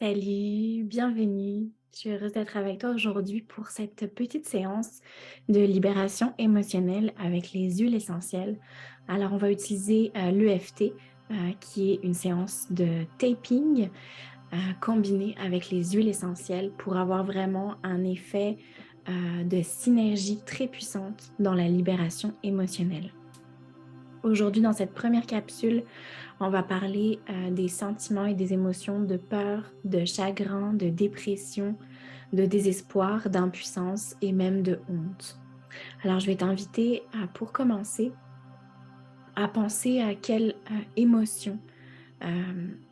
Salut, bienvenue. Je suis heureuse d'être avec toi aujourd'hui pour cette petite séance de libération émotionnelle avec les huiles essentielles. Alors, on va utiliser l'EFT, qui est une séance de taping combinée avec les huiles essentielles pour avoir vraiment un effet de synergie très puissante dans la libération émotionnelle. Aujourd'hui, dans cette première capsule, on va parler des sentiments et des émotions de peur, de chagrin, de dépression, de désespoir, d'impuissance et même de honte. Alors, je vais t'inviter pour commencer, à penser à quelle émotion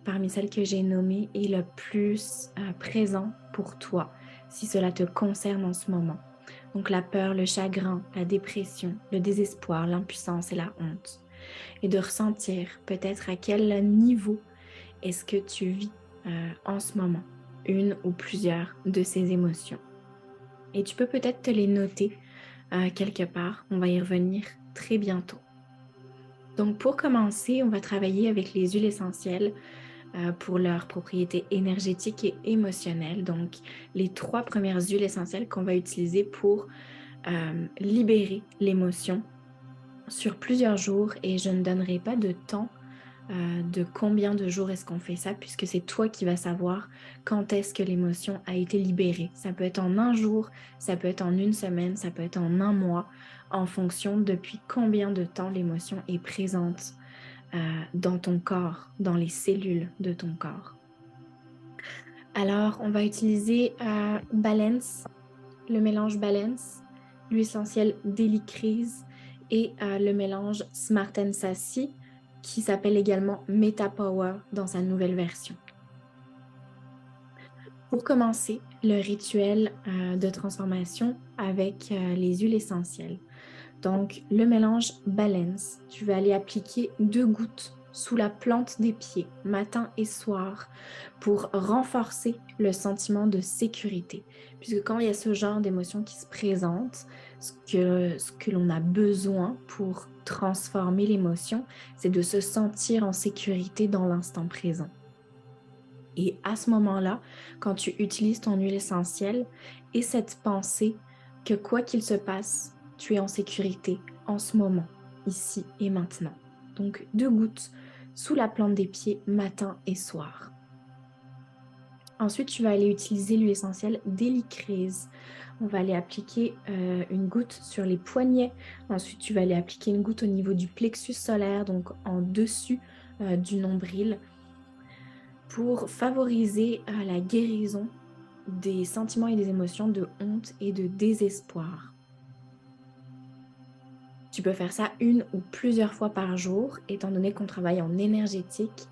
parmi celles que j'ai nommées est le plus présent pour toi, si cela te concerne en ce moment. Donc, la peur, le chagrin, la dépression, le désespoir, l'impuissance et la honte. Et de ressentir peut-être à quel niveau est-ce que tu vis en ce moment une ou plusieurs de ces émotions. Et tu peux peut-être te les noter quelque part. On va y revenir très bientôt. Donc pour commencer, on va travailler avec les huiles essentielles pour leurs propriétés énergétiques et émotionnelles. Donc les 3 premières huiles essentielles qu'on va utiliser pour libérer l'émotion sur plusieurs jours et je ne donnerai pas de temps de combien de jours est-ce qu'on fait ça, puisque c'est toi qui vas savoir quand est-ce que l'émotion a été libérée. Ça peut être en un jour, ça peut être en une semaine, ça peut être en un mois, en fonction depuis combien de temps l'émotion est présente dans ton corps, dans les cellules de ton corps. Alors, on va utiliser Balance, le mélange Balance, l'huile essentielle Délicrise et le mélange Smart and Sassy qui s'appelle également Meta Power dans sa nouvelle version. Pour commencer, le rituel de transformation avec les huiles essentielles. Donc, le mélange Balance, tu vas aller appliquer 2 gouttes sous la plante des pieds, matin et soir, pour renforcer le sentiment de sécurité. Puisque quand il y a ce genre d'émotion qui se présente, ce que l'on a besoin pour transformer l'émotion, c'est de se sentir en sécurité dans l'instant présent. Et à ce moment-là, quand tu utilises ton huile essentielle et cette pensée que quoi qu'il se passe, tu es en sécurité en ce moment, ici et maintenant. Donc 2 gouttes sous la plante des pieds, matin et soir. Ensuite, tu vas aller utiliser l'huile essentielle Délicrise. On va aller appliquer une goutte sur les poignets. Ensuite, tu vas aller appliquer une goutte au niveau du plexus solaire, donc en dessus du nombril, pour favoriser la guérison des sentiments et des émotions de honte et de désespoir. Tu peux faire ça une ou plusieurs fois par jour, étant donné qu'on travaille en énergétique.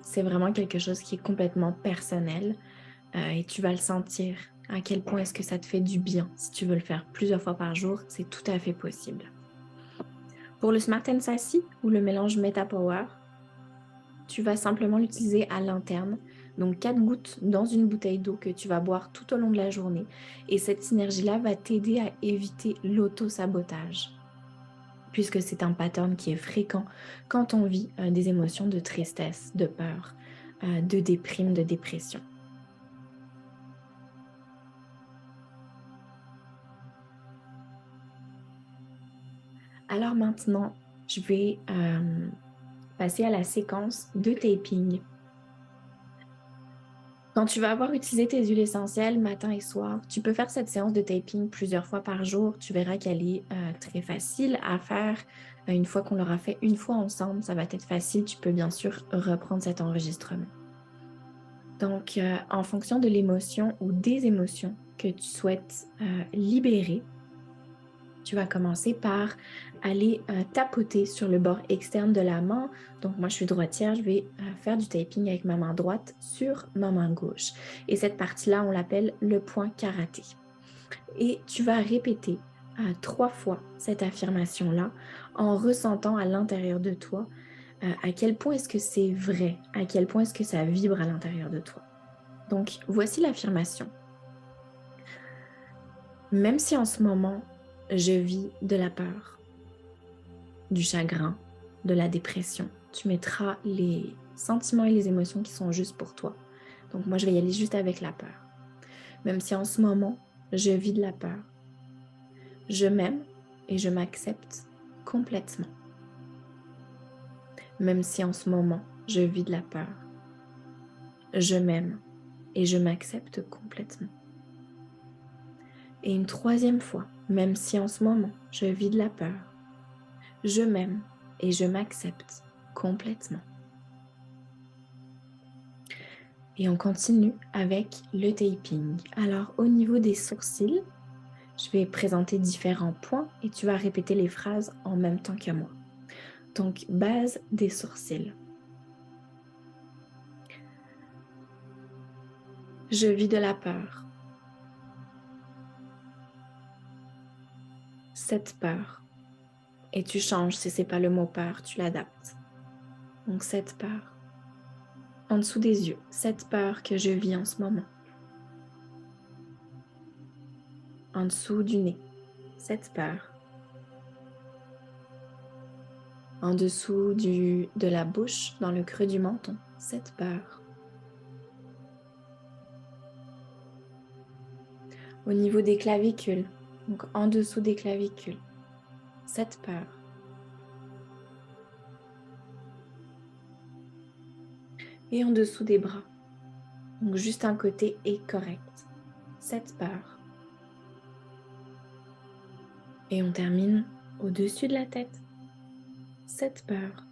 C'est vraiment quelque chose qui est complètement personnel et tu vas le sentir. À quel point est-ce que ça te fait du bien? Si tu veux le faire plusieurs fois par jour, c'est tout à fait possible. Pour le Smart and Sassy ou le mélange Meta Power, tu vas simplement l'utiliser à l'interne. Donc 4 gouttes dans une bouteille d'eau que tu vas boire tout au long de la journée. Et cette synergie-là va t'aider à éviter l'auto-sabotage, puisque c'est un pattern qui est fréquent quand on vit des émotions de tristesse, de peur, de déprime, de dépression. Alors maintenant, je vais passer à la séquence de taping. Quand tu vas avoir utilisé tes huiles essentielles matin et soir, tu peux faire cette séance de taping plusieurs fois par jour. Tu verras qu'elle est très facile à faire. Une fois qu'on l'aura fait une fois ensemble, ça va être facile. Tu peux bien sûr reprendre cet enregistrement. Donc, en fonction de l'émotion ou des émotions que tu souhaites libérer, tu vas commencer par aller tapoter sur le bord externe de la main. Donc moi, je suis droitière, je vais faire du taping avec ma main droite sur ma main gauche. Et cette partie-là, on l'appelle le point karaté. Et tu vas répéter 3 fois cette affirmation-là en ressentant à l'intérieur de toi à quel point est-ce que c'est vrai, à quel point est-ce que ça vibre à l'intérieur de toi. Donc, voici l'affirmation. Même si en ce moment, je vis de la peur, du chagrin, de la dépression. Tu mettras les sentiments et les émotions qui sont juste pour toi. Donc moi, je vais y aller juste avec la peur. Même si en ce moment, je vis de la peur, je m'aime et je m'accepte complètement. Même si en ce moment, je vis de la peur, je m'aime et je m'accepte complètement. Et une troisième fois, même si en ce moment, je vis de la peur, je m'aime et je m'accepte complètement. Et on continue avec le taping. Alors, au niveau des sourcils, je vais présenter différents points et tu vas répéter les phrases en même temps que moi. Donc, base des sourcils. Je vis de la peur. Cette peur. Et tu changes si c'est pas le mot peur, tu l'adaptes. Donc, cette peur. En dessous des yeux, cette peur que je vis en ce moment. En dessous du nez, cette peur. En dessous de la bouche, dans le creux du menton, cette peur. Au niveau des clavicules, donc en dessous des clavicules, cette peur. Et en dessous des bras, donc juste un côté est correct, cette peur. Et on termine au-dessus de la tête, cette peur.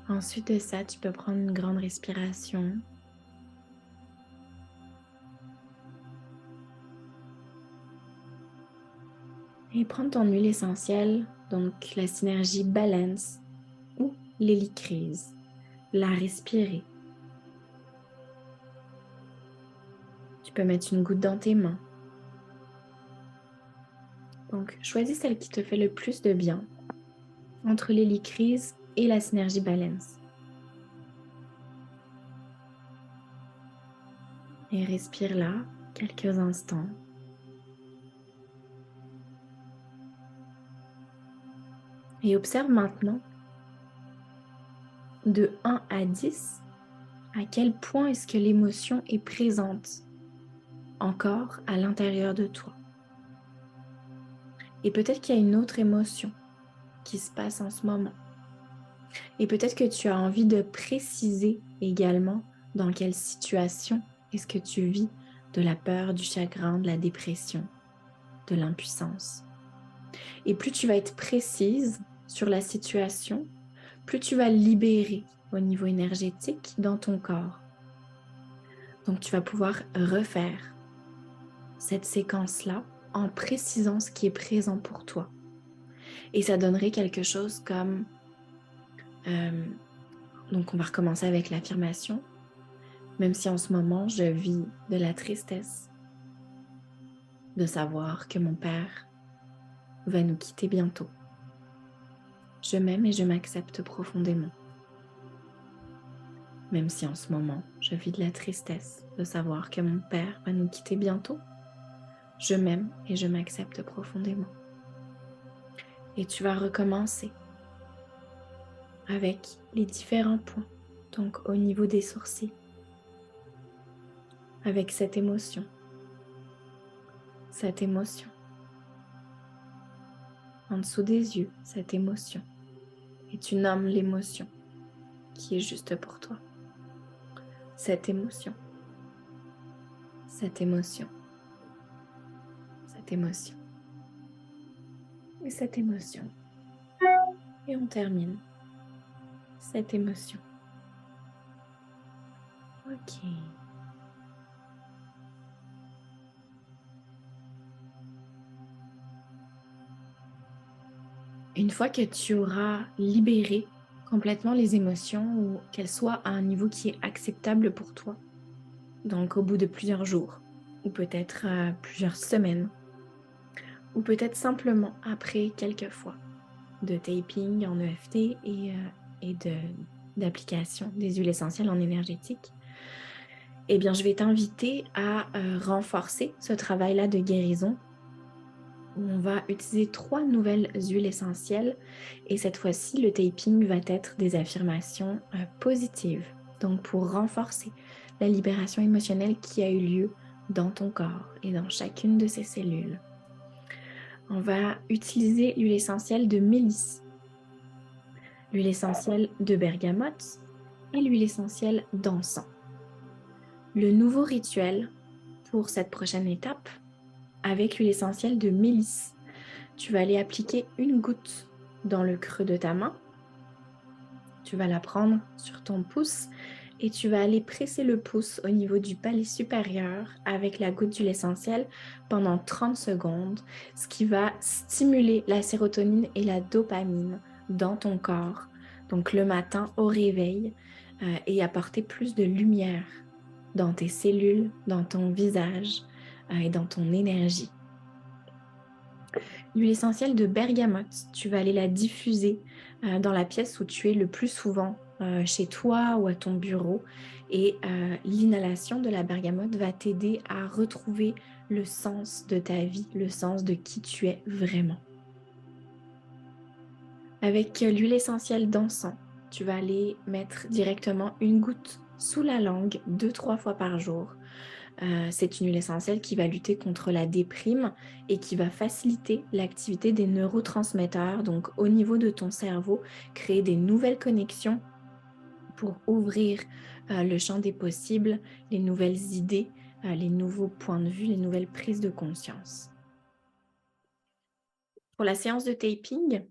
Ensuite de ça, tu peux prendre une grande respiration. Et prendre ton huile essentielle, donc la synergie balance ou l'hélicryse. La respirer. Tu peux mettre une goutte dans tes mains. Donc, choisis celle qui te fait le plus de bien entre l'hélicryse et la synergie balance. Et respire là quelques instants. Et observe maintenant de 1 à 10 à quel point est-ce que l'émotion est présente encore à l'intérieur de toi. Et peut-être qu'il y a une autre émotion qui se passe en ce moment. Et peut-être que tu as envie de préciser également dans quelle situation est-ce que tu vis de la peur, du chagrin, de la dépression, de l'impuissance. Et plus tu vas être précise sur la situation, plus tu vas libérer au niveau énergétique dans ton corps. Donc tu vas pouvoir refaire cette séquence-là en précisant ce qui est présent pour toi. Et ça donnerait quelque chose comme... donc on va recommencer avec l'affirmation. Même si en ce moment je vis de la tristesse de savoir que mon père va nous quitter bientôt. Je m'aime et je m'accepte profondément. Même si en ce moment je vis de la tristesse de savoir que mon père va nous quitter bientôt, je m'aime et je m'accepte profondément. Et tu vas recommencer avec les différents points, donc au niveau des sourcils, avec cette émotion, en dessous des yeux, cette émotion, et tu nommes l'émotion qui est juste pour toi. Cette émotion, et cette émotion. Et on termine cette émotion. Ok. Une fois que tu auras libéré complètement les émotions ou qu'elles soient à un niveau qui est acceptable pour toi, donc au bout de plusieurs jours ou peut-être plusieurs semaines ou peut-être simplement après quelques fois de taping en EFT et d'application des huiles essentielles en énergétique, eh bien, je vais t'inviter à renforcer ce travail-là de guérison où on va utiliser 3 nouvelles huiles essentielles et cette fois-ci, le taping va être des affirmations positives. Donc pour renforcer la libération émotionnelle qui a eu lieu dans ton corps et dans chacune de ces cellules. On va utiliser l'huile essentielle de mélisse, l'huile essentielle de bergamote et l'huile essentielle d'encens. Le nouveau rituel pour cette prochaine étape, avec l'huile essentielle de mélisse, tu vas aller appliquer une goutte dans le creux de ta main. Tu vas la prendre sur ton pouce et tu vas aller presser le pouce au niveau du palais supérieur avec la goutte d'huile essentielle pendant 30 secondes, ce qui va stimuler la sérotonine et la dopamine dans ton corps, donc le matin au réveil, et apporter plus de lumière dans tes cellules, dans ton visage et dans ton énergie. L'huile essentielle de bergamote, tu vas aller la diffuser dans la pièce où tu es le plus souvent, chez toi ou à ton bureau. Et l'inhalation de la bergamote va t'aider à retrouver le sens de ta vie, le sens de qui tu es vraiment. Avec l'huile essentielle d'encens, tu vas aller mettre directement une goutte sous la langue 2-3 fois par jour. C'est une huile essentielle qui va lutter contre la déprime et qui va faciliter l'activité des neurotransmetteurs, donc au niveau de ton cerveau, créer des nouvelles connexions pour ouvrir le champ des possibles, les nouvelles idées, les nouveaux points de vue, les nouvelles prises de conscience. Pour la séance de taping,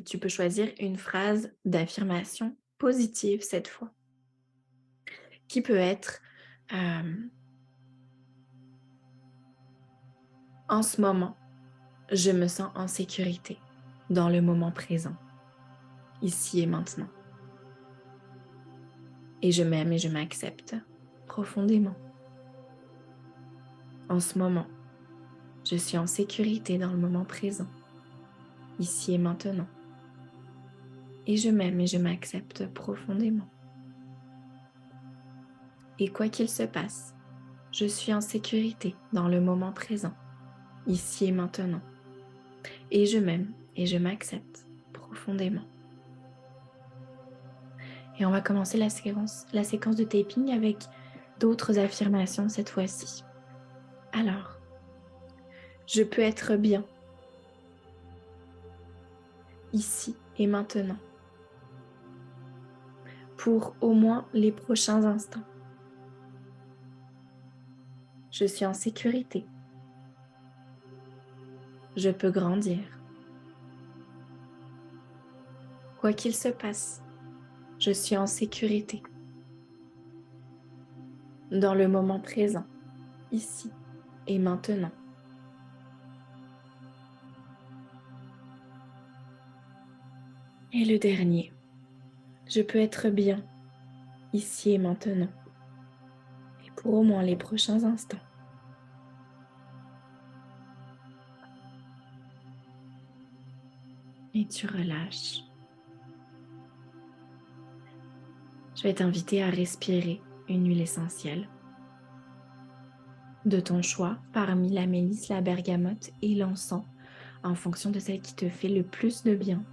tu peux choisir une phrase d'affirmation positive cette fois, qui peut être en ce moment, je me sens en sécurité dans le moment présent, ici et maintenant. Et je m'aime et je m'accepte profondément. En ce moment, je suis en sécurité dans le moment présent, ici et maintenant. Et je m'aime et je m'accepte profondément. Et quoi qu'il se passe, je suis en sécurité dans le moment présent, ici et maintenant. Et je m'aime et je m'accepte profondément. Et on va commencer la séquence de taping avec d'autres affirmations cette fois-ci. Alors, je peux être bien, ici et maintenant, pour au moins les prochains instants. Je suis en sécurité. Je peux grandir. Quoi qu'il se passe, je suis en sécurité. Dans le moment présent, ici et maintenant. Et le dernier, je peux être bien, ici et maintenant, et pour au moins les prochains instants. Et tu relâches. Je vais t'inviter à respirer une huile essentielle de ton choix parmi la mélisse, la bergamote et l'encens en fonction de celle qui te fait le plus de bien.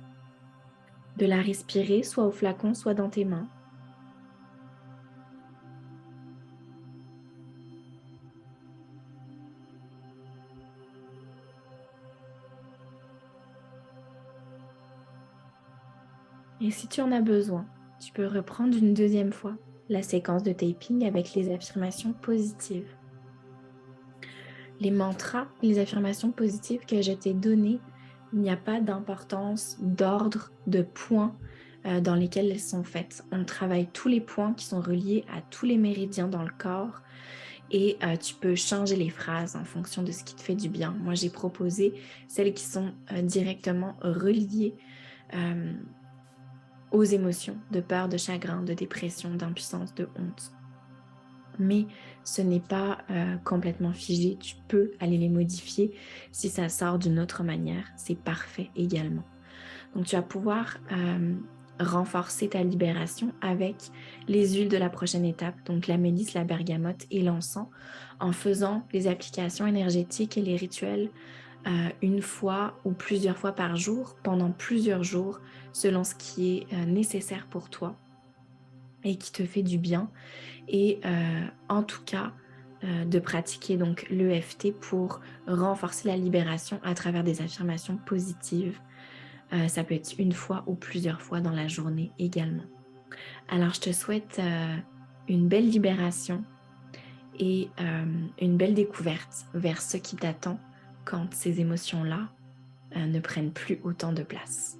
De la respirer soit au flacon, soit dans tes mains. Et si tu en as besoin, tu peux reprendre une deuxième fois la séquence de taping avec les affirmations positives. Les mantras, les affirmations positives que je t'ai données, il n'y a pas d'importance, d'ordre, de points dans lesquels elles sont faites. On travaille tous les points qui sont reliés à tous les méridiens dans le corps et tu peux changer les phrases en fonction de ce qui te fait du bien. Moi, j'ai proposé celles qui sont directement reliées aux émotions de peur, de chagrin, de dépression, d'impuissance, de honte. Mais ce n'est pas complètement figé, tu peux aller les modifier. Si ça sort d'une autre manière, c'est parfait également. Donc tu vas pouvoir renforcer ta libération avec les huiles de la prochaine étape, donc la mélisse, la bergamote et l'encens, en faisant les applications énergétiques et les rituels une fois ou plusieurs fois par jour, pendant plusieurs jours, selon ce qui est nécessaire pour toi et qui te fait du bien. Et en tout cas, de pratiquer donc l'EFT pour renforcer la libération à travers des affirmations positives. Ça peut être une fois ou plusieurs fois dans la journée également. Alors, je te souhaite une belle libération et une belle découverte vers ce qui t'attend quand ces émotions-là ne prennent plus autant de place.